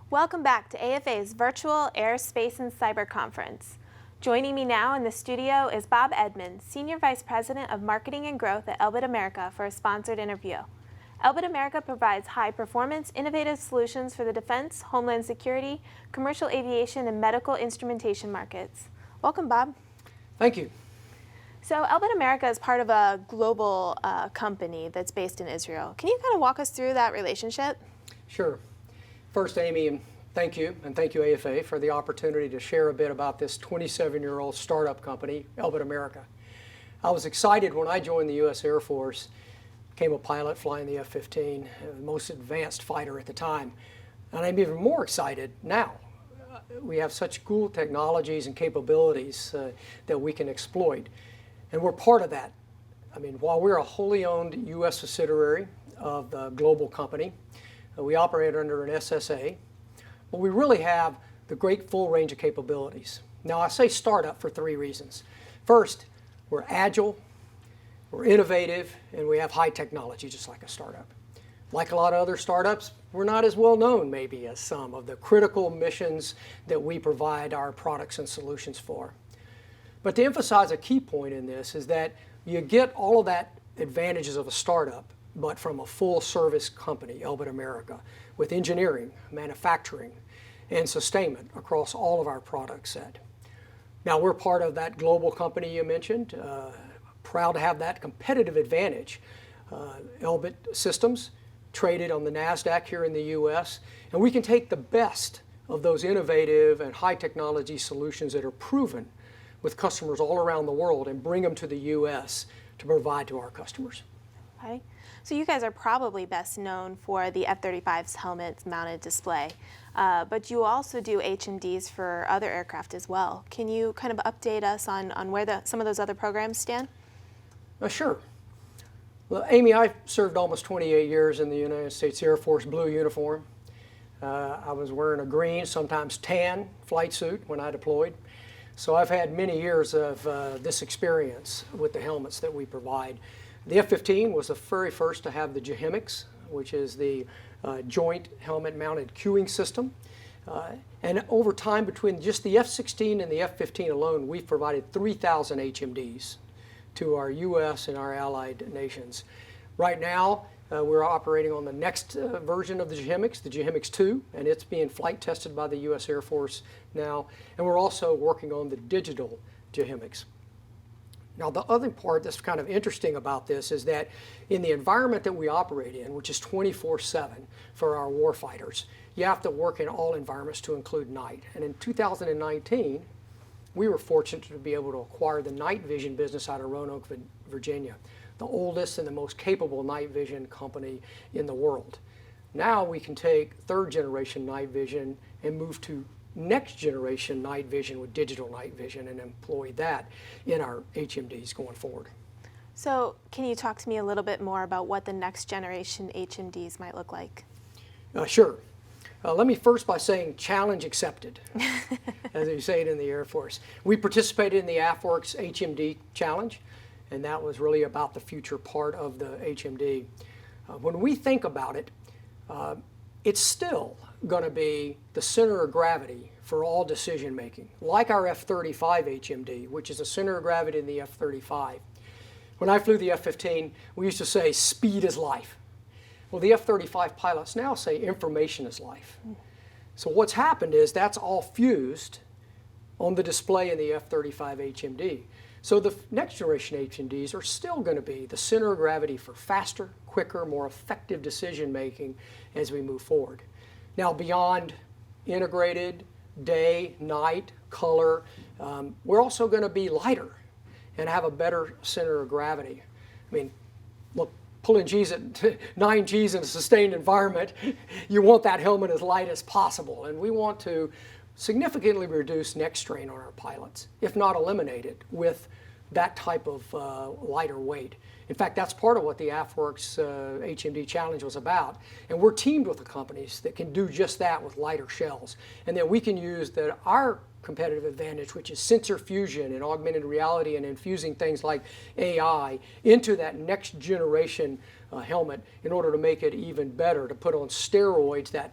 Welcome back to AFA's Virtual Aerospace and Cyber Conference. Joining me now in the studio is Bob Edmonds, Senior Vice President of Marketing and Growth at Elbit America, for a sponsored interview. Elbit America provides high-performance, innovative solutions for the defense, homeland security, commercial aviation, and medical instrumentation markets. Welcome, Bob. Thank you. So Elbit America is part of a global company that's based in Israel. Can you kind of walk us through that relationship? Sure. First, Amy, thank you AFA for the opportunity to share a bit about this 27-year-old startup company, Elbit America. I was excited when I joined the U.S. Air Force, became a pilot flying the F-15, the most advanced fighter at the time. And I'm even more excited now. We have such cool technologies and capabilities that we can exploit. And we're part of that. I mean, while we're a wholly owned U.S. subsidiary of the global company, we operate under an SSA, but we really have the great full range of capabilities. Now, I say startup for three reasons. First, we're agile, we're innovative, and we have high technology, just like a startup. Like a lot of other startups, we're not as well known maybe as some of the critical missions that we provide our products and solutions for. But to emphasize a key point in this is that you get all of that advantages of a startup, but from a full service company, Elbit America, with engineering, manufacturing, and sustainment across all of our product set. Now, we're part of that global company you mentioned, proud to have that competitive advantage. Elbit Systems, traded on the NASDAQ here in the US, and we can take the best of those innovative and high technology solutions that are proven with customers all around the world and bring them to the US to provide to our customers. Okay. So you guys are probably best known for the F-35's helmets mounted display, but you also do HMDs for other aircraft as well. Can you kind of update us on where some of those other programs stand? Sure. Well, Amy, I served almost 28 years in the United States Air Force blue uniform. I was wearing a green, sometimes tan flight suit when I deployed. So I've had many years of this experience with the helmets that we provide. The F-15 was the very first to have the JHMICS, which is the Joint Helmet Mounted Cueing System. And over time, between just the F-16 and the F-15 alone, we've provided 3,000 HMDs to our U.S. and our allied nations. Right now, we're operating on the next version of the JHMICS, the JHMICS 2, and it's being flight tested by the U.S. Air Force now. And we're also working on the digital JHMICS. Now, the other part that's kind of interesting about this is that in the environment that we operate in, which is 24/7 for our warfighters, you have to work in all environments to include night. And in 2019, we were fortunate to be able to acquire the night vision business out of Roanoke, Virginia, the oldest and the most capable night vision company in the world. Now we can take third generation night vision and move to next generation night vision with digital night vision and employ that in our HMDs going forward. So can you talk to me a little bit more about what the next generation HMDs might look like? Sure. Let me first by saying challenge accepted, as you say it in the Air Force. We participated in the AFWERX HMD challenge, and that was really about the future part of the HMD. When we think about it, it's still going to be the center of gravity for all decision making, like our F-35 HMD, which is the center of gravity in the F-35. When I flew the F-15, we used to say speed is life. Well, the F-35 pilots now say information is life. So what's happened is that's all fused on the display in the F-35 HMD. So the next generation HMDs are still going to be the center of gravity for faster, quicker, more effective decision making as we move forward. Now, beyond integrated, day, night, color, we're also going to be lighter and have a better center of gravity. I mean, look, pulling G's at 9 G's in a sustained environment, you want that helmet as light as possible. And we want to significantly reduce neck strain on our pilots, if not eliminate it, with that type of lighter weight. In fact, that's part of what the AFWERX HMD Challenge was about. And we're teamed with the companies that can do just that with lighter shells. And then we can use our competitive advantage, which is sensor fusion and augmented reality and infusing things like AI into that next generation helmet in order to make it even better, to put on steroids that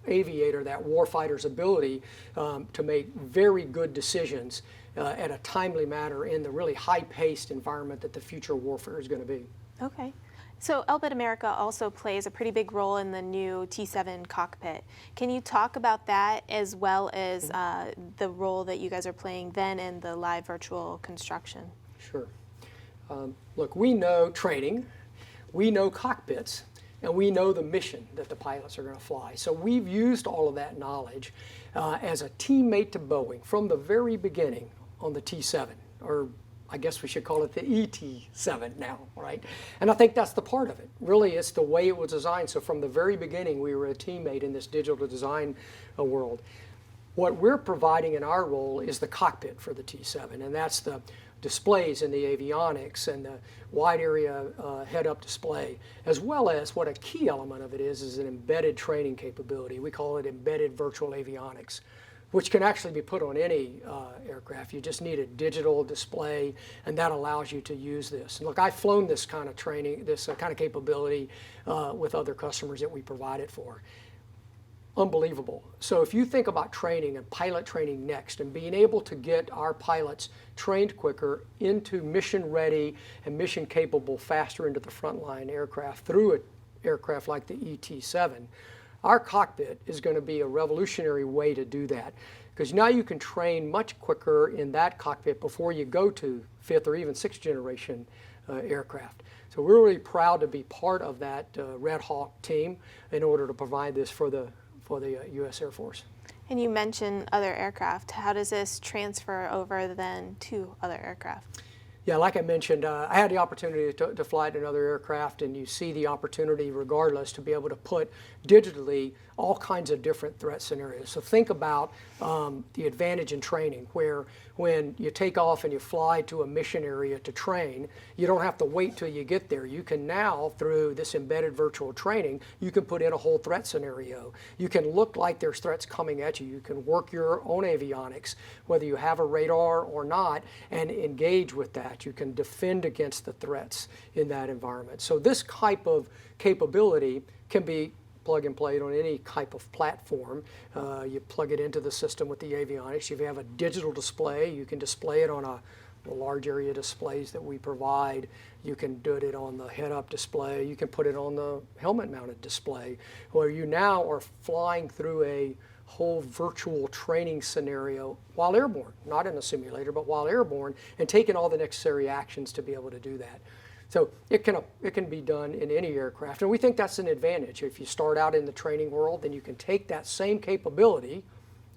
aviator, that warfighter's ability to make very good decisions at a timely manner in the really high-paced environment that the future warfare is going to be. Okay. So Elbit America also plays a pretty big role in the new T7 cockpit. Can you talk about that as well as the role that you guys are playing then in the live virtual construction? Sure. Look, we know training, we know cockpits, and we know the mission that the pilots are going to fly. So we've used all of that knowledge as a teammate to Boeing from the very beginning on the T7, or I guess we should call it the ET7 now, right? And I think that's the part of it. Really, it's the way it was designed. So from the very beginning, we were a teammate in this digital design world. What we're providing in our role is the cockpit for the T7, and that's the displays and the avionics and the wide area head-up display, as well as what a key element of it is an embedded training capability. We call it embedded virtual avionics, which can actually be put on any aircraft. You just need a digital display, and that allows you to use this. And look, I've flown this kind of training, this kind of capability with other customers that we provide it for. Unbelievable. So if you think about training and pilot training next and being able to get our pilots trained quicker into mission ready and mission capable faster into the frontline aircraft through an aircraft like the ET7, our cockpit is going to be a revolutionary way to do that, because now you can train much quicker in that cockpit before you go to 5th or even 6th generation aircraft. So we're really proud to be part of that Red Hawk team in order to provide this for the U.S. Air Force. And you mentioned other aircraft. How does this transfer over then to other aircraft? Yeah, like I mentioned, I had the opportunity to fly in another aircraft, and you see the opportunity regardless to be able to put digitally all kinds of different threat scenarios. So think about the advantage in training, where when you take off and you fly to a mission area to train, you don't have to wait till you get there. You can now, through this embedded virtual training, you can put in a whole threat scenario. You can look like there's threats coming at you. You can work your own avionics, whether you have a radar or not, and engage with that. You can defend against the threats in that environment. So this type of capability can be plug and play on any type of platform. You plug it into the system with the avionics. If you have a digital display, you can display it on the large area displays that we provide. You can do it on the head-up display. You can put it on the helmet-mounted display, where you now are flying through a whole virtual training scenario while airborne, not in a simulator, but while airborne, and taking all the necessary actions to be able to do that. So it can be done in any aircraft, and we think that's an advantage. If you start out in the training world, then you can take that same capability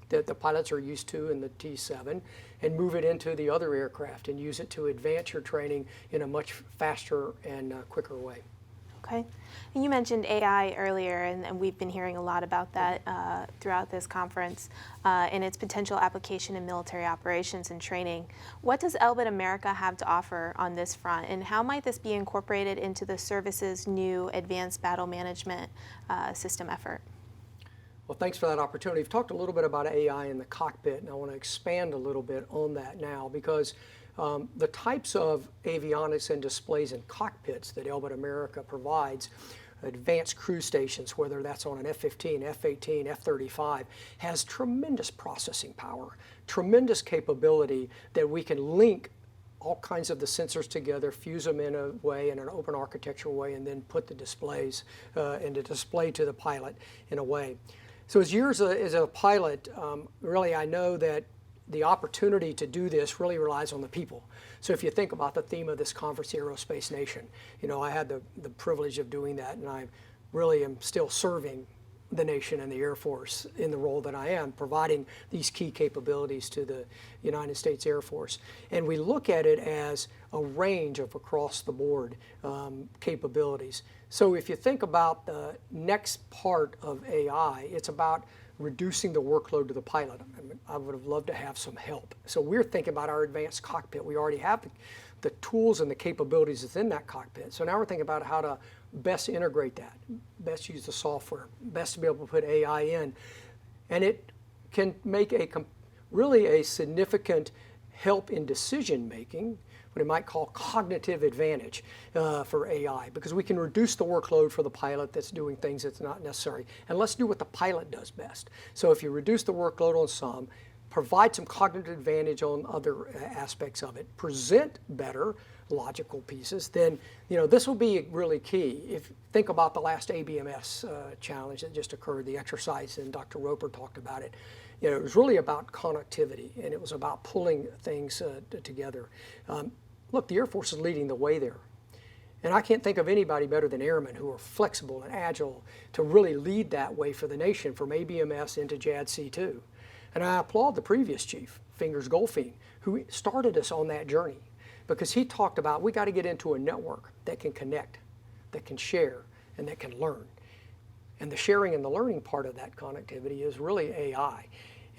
that the pilots are used to in the T7 and move it into the other aircraft and use it to advance your training in a much faster and quicker way. Okay. And you mentioned AI earlier, and we've been hearing a lot about that throughout this conference and its potential application in military operations and training. What does Elbit America have to offer on this front, and how might this be incorporated into the service's new advanced battle management system effort? Well, thanks for that opportunity. We've talked a little bit about AI in the cockpit, and I want to expand a little bit on that now, because the types of avionics and displays and cockpits that Elbit America provides, advanced crew stations, whether that's on an F-15, F-18, F-35, has tremendous processing power, tremendous capability that we can link all kinds of the sensors together, fuse them in a way, in an open architectural way, and then put the displays and the display to the pilot in a way. So as years as a pilot, really I know that the opportunity to do this really relies on the people. So if you think about the theme of this conference, Aerospace Nation, you know, I had the privilege of doing that, and I really am still serving the nation and the Air Force in the role that I am, providing these key capabilities to the United States Air Force. And we look at it as a range of across the board capabilities. So if you think about the next part of AI, it's about reducing the workload to the pilot. I would have loved to have some help. So we're thinking about our advanced cockpit. We already have the tools and the capabilities within that cockpit. So now we're thinking about how to best integrate that, best use the software, best to be able to put AI in. And it can make really a significant help in decision making, what we might call cognitive advantage for AI, because we can reduce the workload for the pilot that's doing things that's not necessary. And let's do what the pilot does best. So if you reduce the workload on some, provide some cognitive advantage on other aspects of it, present better logical pieces, then this will be really key. If think about the last ABMS challenge that just occurred, the exercise, and Dr. Roper talked about it. It was really about connectivity, and it was about pulling things together. Look, the Air Force is leading the way there. And I can't think of anybody better than airmen who are flexible and agile to really lead that way for the nation, from ABMS into JADC2. And I applaud the previous chief, Fingers Goldfein, who started us on that journey, because he talked about we got to get into a network that can connect, that can share, and that can learn. And the sharing and the learning part of that connectivity is really AI.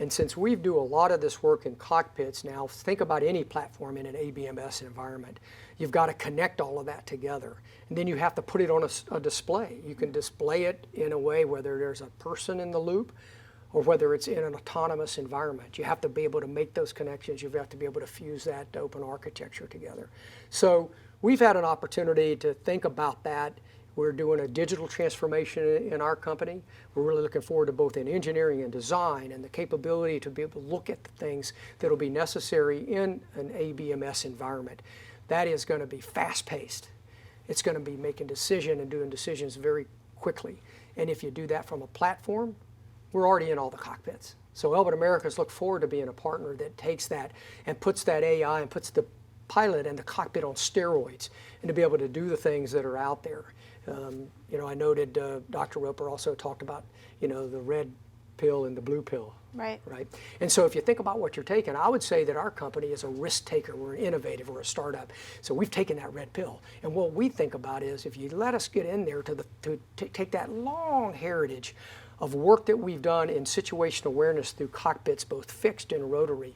And since we do a lot of this work in cockpits now, think about any platform in an ABMS environment. You've got to connect all of that together. And then you have to put it on a display. You can display it in a way whether there's a person in the loop or whether it's in an autonomous environment. You have to be able to make those connections. You have to be able to fuse that open architecture together. So we've had an opportunity to think about that. We're doing a digital transformation in our company. We're really looking forward to both in engineering and design and the capability to be able to look at the things that will be necessary in an ABMS environment. That is going to be fast-paced. It's going to be making decisions and doing decisions very quickly. And if you do that from a platform, we're already in all the cockpits. So Elbit Americas look forward to being a partner that takes that and puts that AI and puts the pilot and the cockpit on steroids, and to be able to do the things that are out there. I noted Dr. Roper also talked about, the red pill and the blue pill. Right. Right. And so if you think about what you're taking, I would say that our company is a risk taker. We're innovative. We're a startup. So we've taken that red pill. And what we think about is if you let us get in there to take that long heritage of work that we've done in situational awareness through cockpits, both fixed and rotary,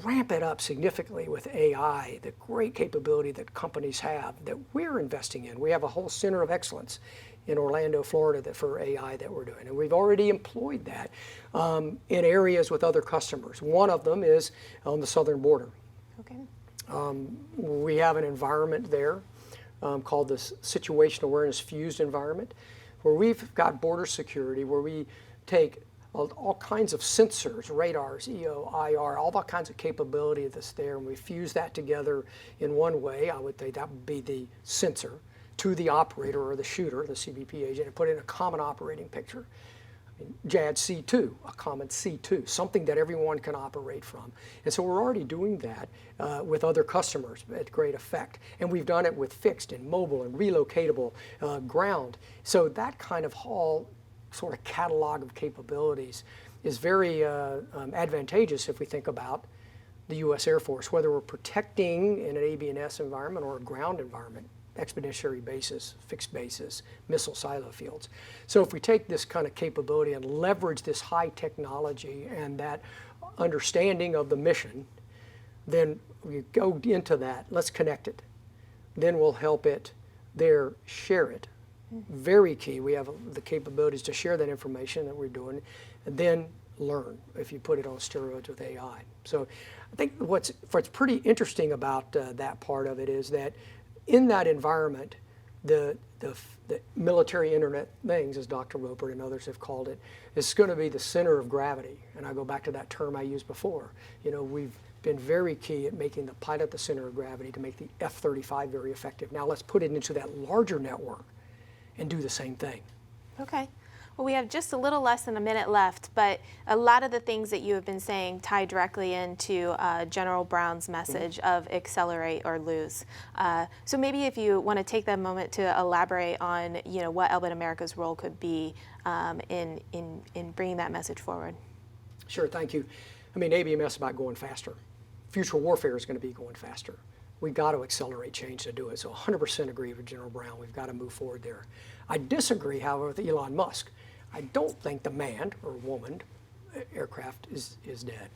ramp it up significantly with AI, the great capability that companies have that we're investing in. We have a whole center of excellence in Orlando, Florida for AI that we're doing. And we've already employed that in areas with other customers. One of them is on the southern border. Okay. We have an environment there called the Situational Awareness Fused Environment, where we've got border security, where we take all kinds of sensors, radars, EO, IR, all that kinds of capability that's there, and we fuse that together in one way. I would say that would be the sensor to the operator or the shooter, the CBP agent, and put in a common operating picture. JADC2, a common C2, something that everyone can operate from. And so we're already doing that with other customers at great effect. And we've done it with fixed and mobile and relocatable ground. So that kind of whole sort of catalog of capabilities is very advantageous if we think about the U.S. Air Force, whether we're protecting in an ABNS environment or a ground environment, expeditionary bases, fixed bases, missile silo fields. So if we take this kind of capability and leverage this high technology and that understanding of the mission, then we go into that, let's connect it. Then we'll help it there, share it. Very key. We have the capabilities to share that information that we're doing, and then learn if you put it on steroids with AI. So I think what's pretty interesting about that part of it is that in that environment, the military Internet things, as Dr. Roper and others have called it, is going to be the center of gravity. And I go back to that term I used before. We've been very key at making the pilot the center of gravity to make the F-35 very effective. Now let's put it into that larger network and do the same thing. Okay. Well, we have just a little less than a minute left, but a lot of the things that you have been saying tie directly into General Brown's message of accelerate or lose. So maybe if you want to take that moment to elaborate on, what Elbit America's role could be in bringing that message forward. Sure, thank you. ABMS is about going faster. Future warfare is going to be going faster. We've got to accelerate change to do it. So 100% agree with General Brown. We've got to move forward there. I disagree, however, with Elon Musk. I don't think the manned or womaned aircraft is dead.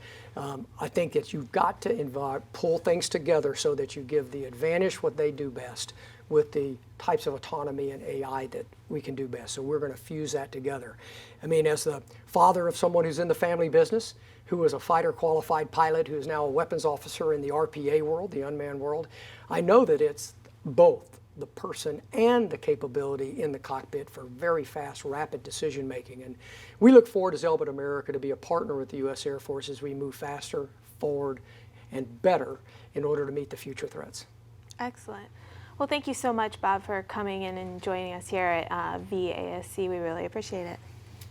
I think that you've got to pull things together so that you give the advantage what they do best with the types of autonomy and AI that we can do best. So we're going to fuse that together. As the father of someone who's in the family business, who was a fighter qualified pilot who is now a weapons officer in the RPA world, the unmanned world. I know that it's both the person and the capability in the cockpit for very fast, rapid decision making. And we look forward as Elbit America to be a partner with the U.S. Air Force as we move faster, forward, and better in order to meet the future threats. Excellent. Well, thank you so much, Bob, for coming in and joining us here at vASC. We really appreciate it.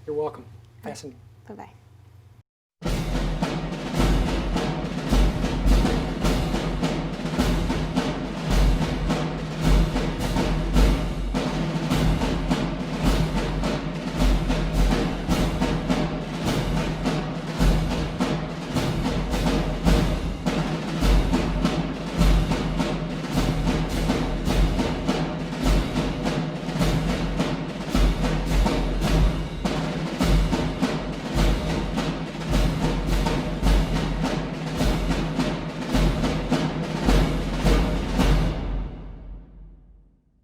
You're welcome. Fasten. Bye-bye.